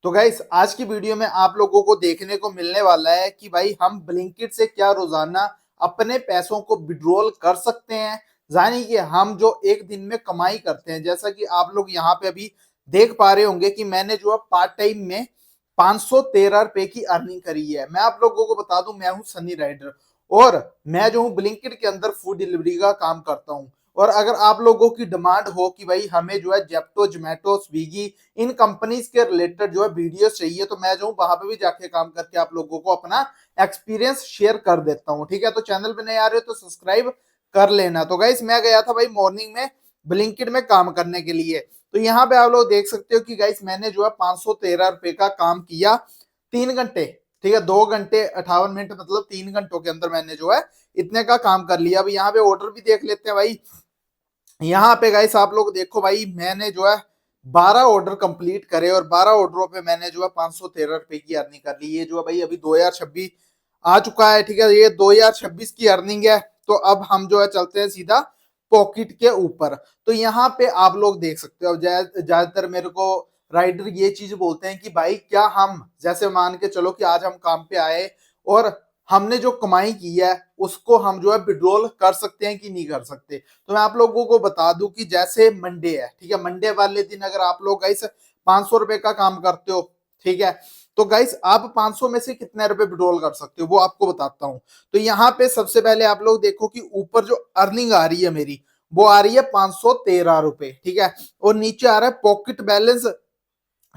तो गाइस आज की वीडियो में आप लोगों को देखने को मिलने वाला है कि भाई हम ब्लिंकिट से क्या रोजाना अपने पैसों को विड्रॉल कर सकते हैं। यानी कि हम जो एक दिन में कमाई करते हैं, जैसा कि आप लोग यहाँ पे अभी देख पा रहे होंगे कि मैंने जो है पार्ट टाइम में 513 रुपए की अर्निंग करी है। मैं आप लोगों को बता दूं, मैं हूं सनी राइडर और मैं जो हूं ब्लिंकिट के अंदर फूड डिलीवरी का काम करता हूं। और अगर आप लोगों की डिमांड हो कि भाई हमें जो है जेप्टो, जोमेटो, स्विगी इन कंपनीज के रिलेटेड जो है वीडियो चाहिए, तो मैं जो हूँ वहां पे भी जाके काम करके आप लोगों को अपना एक्सपीरियंस शेयर कर देता हूँ। ठीक है, तो चैनल पे नए आ रहे हो तो सब्सक्राइब कर लेना। तो गाइस मैं गया था भाई मॉर्निंग में ब्लिंकिट में काम करने के लिए। तो यहाँ पे आप लोग देख सकते हो कि गाइस मैंने जो है 513 रुपए का काम किया 3 घंटे। ठीक है, 2 घंटे 58 मिनट मतलब 3 घंटों के अंदर मैंने जो है इतने का काम कर लिया। अब यहाँ पे ऑर्डर भी देख लेते हैं भाई। यहाँ पे गाइस आप लोग देखो भाई, मैंने जो है 12 ऑर्डर कंप्लीट करे और 12 ऑर्डरों पे मैंने जो है 513 रुपए की अर्निंग कर ली। ये जो है भाई अभी 2026 आ चुका है। ठीक है, ये 2026 की अर्निंग है। तो अब हम जो है चलते हैं सीधा पॉकेट के ऊपर। तो यहाँ पे आप लोग देख सकते हो, ज्यादातर मेरे को राइडर ये चीज बोलते हैं कि भाई क्या हम जैसे मान के चलो कि आज हम काम पे आए और हमने जो कमाई की है उसको हम जो है विड्रॉल कर सकते हैं कि नहीं कर सकते। तो मैं आप लोगों को बता दूं कि जैसे मंडे है, ठीक है, मंडे वाले दिन अगर आप लोग गाइस 500 रुपए का काम करते हो, ठीक है, तो गाइस आप 500 में से कितने रुपए विड्रॉल कर सकते हो वो आपको बताता हूं। तो यहाँ पे सबसे पहले आप लोग देखो कि ऊपर जो अर्निंग आ रही है मेरी, वो आ रही है 513 रुपए। ठीक है, और नीचे आ रहा है पॉकेट बैलेंस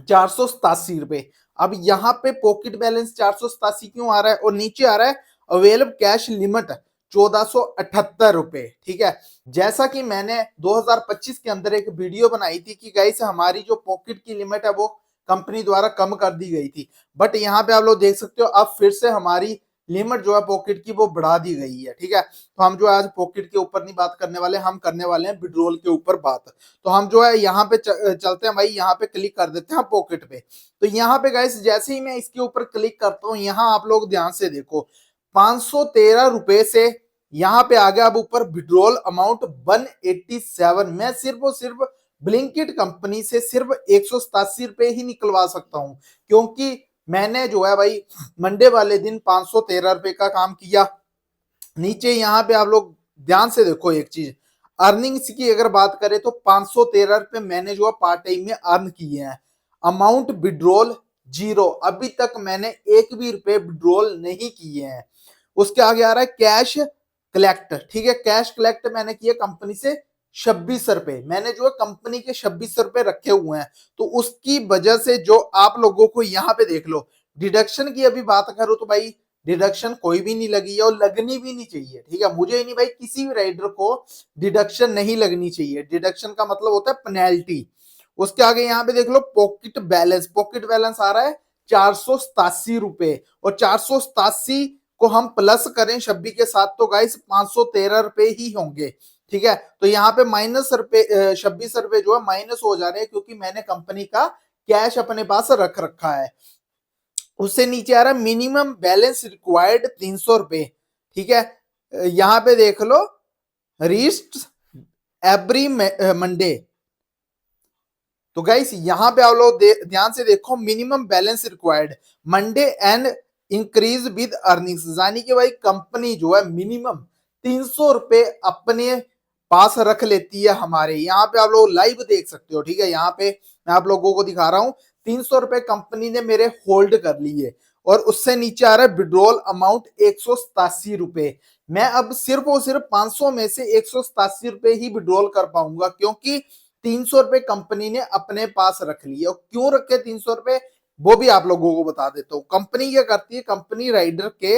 487 रुपए। अब यहाँ पे पॉकेट बैलेंस 487 क्यों आ रहा है और नीचे आ रहा है अवेलेबल कैश लिमिट 1478 रुपए। ठीक है, जैसा कि मैंने 2025 के अंदर एक वीडियो बनाई थी कि गाइस हमारी जो पॉकेट की लिमिट है वो कंपनी द्वारा कम कर दी गई थी, बट यहाँ पे आप लोग देख सकते हो अब फिर से हमारी लिमिट जो है पॉकेट की वो बढ़ा दी गई है। ठीक है, तो हम जो है आज पॉकेट के ऊपर नहीं बात करने वाले, हम करने वाले हैं विड्रॉल के ऊपर बात। तो हम जो है यहाँ पे चलते हैं भाई, यहाँ पे क्लिक कर देते हैं पॉकेट पे। तो यहाँ पे गाइस जैसे ही मैं इसके ऊपर क्लिक करता हूँ, यहाँ आप लोग ध्यान से देखो 513 रुपए से यहाँ पे आ गया अब ऊपर विड्रॉल अमाउंट 187। मैं सिर्फ और सिर्फ ब्लिंकिट कंपनी से सिर्फ 187 रुपए ही निकलवा सकता हूँ, क्योंकि मैंने जो है भाई मंडे वाले दिन 513 रुपए का काम किया। नीचे यहाँ पे आप लोग ध्यान से देखो एक चीज, अर्निंग्स की अगर बात करें तो 513 रुपए मैंने जो है पार्ट टाइम में अर्न किए हैं। अमाउंट विड्रॉल जीरो, अभी तक मैंने एक भी रुपए विड्रॉल नहीं किए हैं। उसके आगे आ रहा है कैश कलेक्ट। ठीक है, कैश कलेक्ट मैंने किया कंपनी से 26 रुपए। मैंने जो है कंपनी के 26 रुपए रखे हुए हैं, तो उसकी वजह से जो आप लोगों को यहाँ पे देख लो, डिडक्शन की अभी बात करूं तो भाई डिडक्शन कोई भी नहीं लगी है और लगनी भी नहीं चाहिए। ठीक है, मुझे ही नहीं भाई किसी भी राइडर को डिडक्शन नहीं लगनी चाहिए। डिडक्शन का मतलब होता है पेनल्टी। उसके आगे यहाँ पे देख लो पॉकेट बैलेंस, पॉकेट बैलेंस आ रहा है 487 रुपए, और 487 को हम प्लस करें 26 के साथ तो गाइस 513 रुपए ही होंगे। ठीक है, तो यहाँ पे माइनस रुपए 26 रुपए जो है माइनस हो जा रहे हैं, क्योंकि मैंने कंपनी का कैश अपने पास रख रखा है। उससे नीचे आ रहा है मिनिमम बैलेंस रिक्वायर्ड 300 रुपए। ठीक है, यहाँ पे देख लो रीस्ट एवरी मंडे। तो गाइस यहाँ पे आप लोग ध्यान से देखो minimum balance required Monday and increase with earnings, यानी कि भाई कंपनी जो है मिनिमम 300 रुपए अपने पास रख लेती है हमारे। यहाँ पे आप लोग लाइव देख सकते हो। ठीक है, यहाँ पे मैं आप लोगों को दिखा रहा हूँ 300 रुपए कंपनी ने मेरे होल्ड कर लिए, और उससे नीचे आ रहा है विड्रॉल अमाउंट 187 रुपए। मैं अब सिर्फ और सिर्फ 500 में से 187 रुपए ही विड्रॉल कर पाऊंगा, क्योंकि 300 रुपए कंपनी ने अपने पास रख लिए। और क्यों रखे 300 रुपए वो भी आप लोगों को बता देता हूँ। कंपनी क्या करती है, कंपनी राइडर के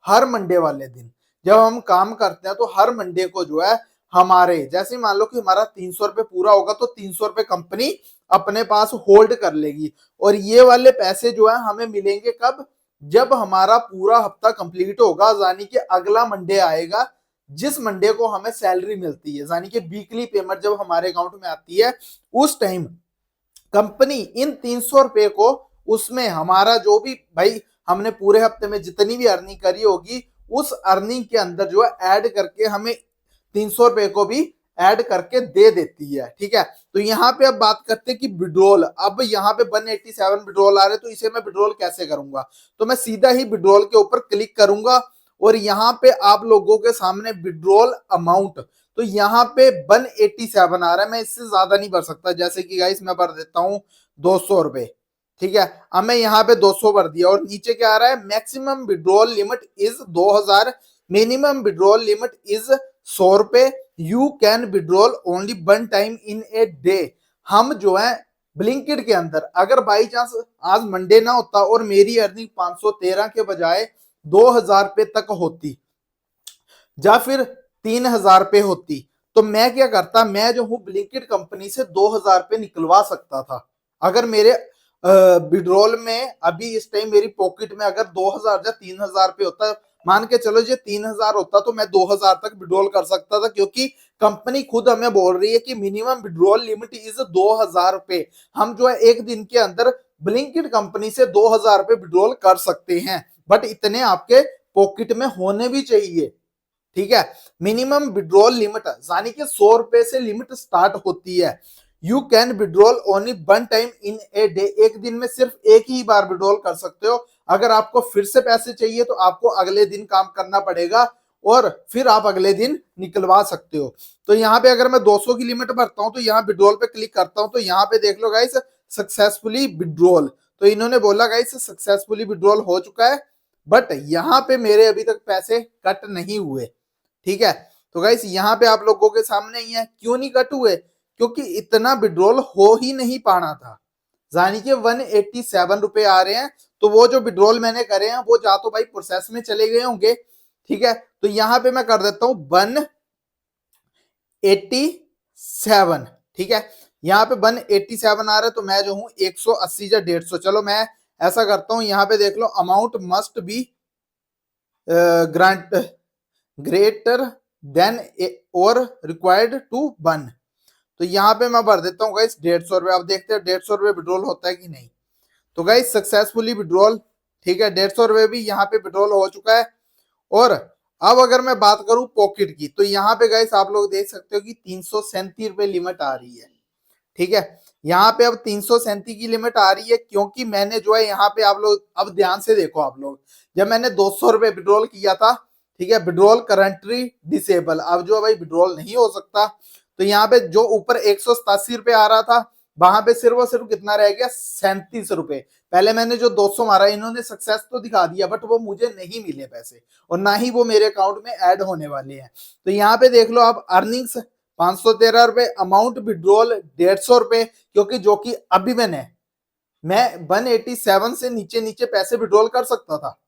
हर मंडे वाले दिन जब हम काम करते हैं तो हर मंडे को जो है हमारे जैसे मान लो कि हमारा 300 रुपए पूरा होगा तो 300 रुपए कंपनी अपने पास होल्ड कर लेगी, और ये वाले पैसे जो है हमें मिलेंगे कब, जब हमारा पूरा हफ्ता कंप्लीट होगा, यानी कि अगला मंडे आएगा जिस मंडे को हमें सैलरी मिलती है, यानी कि वीकली पेमेंट जब हमारे अकाउंट में आती है, उस टाइम कंपनी इन 300 रुपए को उसमें हमारा जो भी भाई हमने पूरे हफ्ते में जितनी भी अर्निंग करी होगी उस अर्निंग के अंदर जो है ऐड करके हमें 300 रुपए को भी ऐड करके दे देती है। ठीक है, तो यहाँ पे अब बात करते हैं कि विड्रॉल। अब यहाँ पे 187 विड्रॉल आ रहे, तो इसे मैं विड्रॉल कैसे करूंगा? तो मैं सीधा ही विड्रॉल के ऊपर क्लिक करूंगा और यहाँ पे आप लोगों के सामने विड्रॉल अमाउंट, तो यहाँ पे 187 आ रहा है। मैं इससे ज्यादा नहीं भर सकता, जैसे कि गाइस मैं भर देता हूँ 200 रुपए। ठीक है, अब मैं यहाँ पे 200 भर दिया और नीचे क्या आ रहा है? Maximum withdrawal limit is 2000, minimum withdrawal limit is 100 रुपए, you can withdrawal only 1 time in a day. हम जो है ब्लिंकिट के अंदर अगर बाई चांस आज मंडे ना होता और मेरी अर्निंग 513 के बजाय 2000 रुपए तक होती या फिर 3000 रुपए होती, तो मैं क्या करता? मैं जो हूं ब्लिंकिट कंपनी से 2000 रुपए निकलवा सकता था। अगर मेरे विड्रॉल में अभी इस टाइम मेरी पॉकेट में अगर 2000 या 3000 रुपए होता, मान के चलो ये 3000 होता, तो मैं 2000 तक विड्रॉल कर सकता था, क्योंकि कंपनी खुद हमें बोल रही है कि मिनिमम विड्रॉल लिमिट इज 2000 रुपए। हम जो है एक दिन के अंदर ब्लिंकिट कंपनी से 2000 रुपए विड्रॉल कर सकते हैं, बट इतने आपके पॉकेट में होने भी चाहिए। ठीक है, मिनिमम विड्रॉल लिमिट यानी कि 100 रुपए से लिमिट स्टार्ट होती है। You can withdrawal only 1 time in a day, एक दिन में सिर्फ एक ही बार विड्रॉल कर सकते हो। अगर आपको फिर से पैसे चाहिए तो आपको अगले दिन काम करना पड़ेगा और फिर आप अगले दिन निकलवा सकते हो। तो यहाँ पे अगर मैं 200 की लिमिट भरता हूँ तो यहाँ विड्रॉल पे क्लिक करता हूँ, तो यहाँ पे देख लो गाइस सक्सेसफुली विड्रॉल, तो इन्होंने बोला गाइस सक्सेसफुली विड्रॉल हो चुका है, बट यहाँ पे मेरे अभी तक पैसे कट नहीं हुए। ठीक है, तो गाइस यहाँ पे आप लोगों के सामने ही है, क्यों नहीं कट हुए? क्योंकि इतना विड्रॉल हो ही नहीं पाना था, यानी कि 187 रुपए आ रहे हैं। तो वो जो विड्रॉल मैंने करे हैं वो जा तो भाई प्रोसेस में चले गए होंगे। ठीक है, तो यहाँ पे मैं कर देता हूं 187। ठीक है, यहाँ पे 187 आ रहा है, तो मैं जो हूं 180 या 150, चलो मैं ऐसा करता हूं, यहाँ पे देख लो amount must be grant greater than और रिक्वायर्ड टू बन, तो यहाँ पे मैं भर देता हूँ गाइस 150 रुपए। अब देखते हैं 150 रुपए विड्रॉल होता है कि नहीं। तो गाइस सक्सेसफुली विड्रॉल, ठीक है 150 रुपए भी यहाँ पे विड्रॉल हो चुका है। और अब अगर मैं बात करूं पॉकेट की, तो यहाँ पे गाइस आप लोग देख सकते हो कि 337 रुपए लिमिट आ रही है। ठीक है, यहाँ पे अब 337 की लिमिट आ रही है, क्योंकि मैंने जो है यहाँ पे आप लोग अब ध्यान से देखो, आप लोग जब मैंने 200 रुपए विड्रॉल किया था, ठीक है, विड्रॉल करंटली डिसेबल, अब जो भाई विड्रॉल नहीं हो सकता, तो यहाँ पे जो ऊपर 187 रुपए आ रहा था वहां पे सिर्फ और सिर्फ कितना रह गया? 37 रुपए। पहले मैंने जो 200 मारा, इन्होंने सक्सेस तो दिखा दिया, बट वो मुझे नहीं मिले पैसे और ना ही वो मेरे अकाउंट में ऐड होने वाले हैं। तो यहाँ पे देख लो आप अर्निंग्स 513 रुपए, अमाउंट विड्रॉल 150 रुपए, क्योंकि जो कि अभी मैं 187 से नीचे नीचे पैसे विड्रॉल कर सकता था।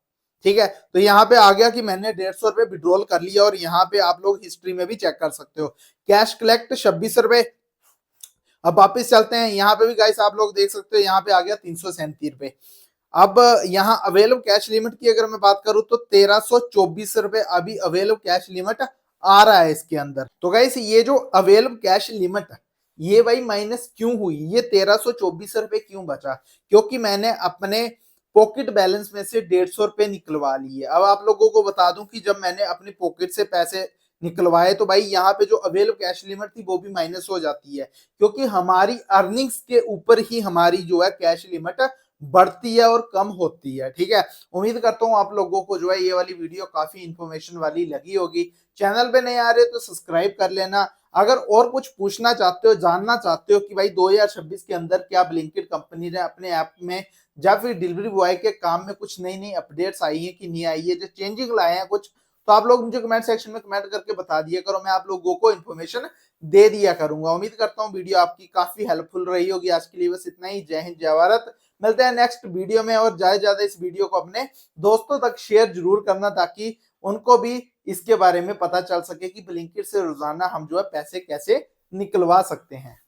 ठीक है, तो यहाँ पे आ गया कि मैंने 150 रुपए विड्रॉल कर लिया, और यहाँ पे आप लोग हिस्ट्री में भी चेक कर सकते हो। कैश कलेक्ट 26 रुपए। अब वापिस चलते हैं, यहाँ पे भी गाइस आप लोग देख सकते हो, यहाँ पे आ गया 337 रुपए। अब यहाँ अवेलेबल कैश लिमिट की अगर मैं बात करूं तो 1324 रुपए अभी अवेलेबल कैश लिमिट आ रहा है इसके अंदर। तो गाइस ये जो अवेलेबल कैश लिमिट ये भाई माइनस क्यों हुई, ये 1324 रुपए क्यों बचा? क्योंकि मैंने अपने पॉकेट बैलेंस में से 150 रुपए निकलवा लिए। अब आप लोगों को बता दूं कि जब मैंने अपनी पॉकेट से पैसे निकलवाए तो भाई यहाँ पे जो अवेलेबल कैश लिमिट थी वो भी माइनस हो जाती है, क्योंकि हमारी अर्निंग्स के ऊपर ही हमारी जो है कैश लिमिट बढ़ती है और कम होती है। ठीक है, उम्मीद करता हूँ आप लोगों को जो है ये वाली वीडियो काफी इंफॉर्मेशन वाली लगी होगी। चैनल पे नहीं आ रहे तो सब्सक्राइब कर लेना। अगर और कुछ पूछना चाहते हो, जानना चाहते हो कि भाई 2026 के अंदर क्या ब्लिंकिट कंपनी ने अपने ऐप में या फिर डिलीवरी बॉय के काम में कुछ नई नई अपडेट्स आई है कि नहीं आई है, जो चेंजिंग लाए हैं कुछ, तो आप लोग मुझे कमेंट सेक्शन में कमेंट करके बता दिया करो, मैं आप लोगों को इन्फॉर्मेशन दे दिया करूंगा। उम्मीद करता हूँ वीडियो आपकी काफी हेल्पफुल रही होगी। आज के लिए बस इतना ही। जय हिंद, जय भारत। मिलते हैं नेक्स्ट वीडियो में, और ज्यादा से ज्यादा इस वीडियो को अपने दोस्तों तक शेयर जरूर करना, ताकि उनको भी इसके बारे में पता चल सके कि ब्लिंकिट से रोजाना हम जो है पैसे कैसे निकलवा सकते हैं।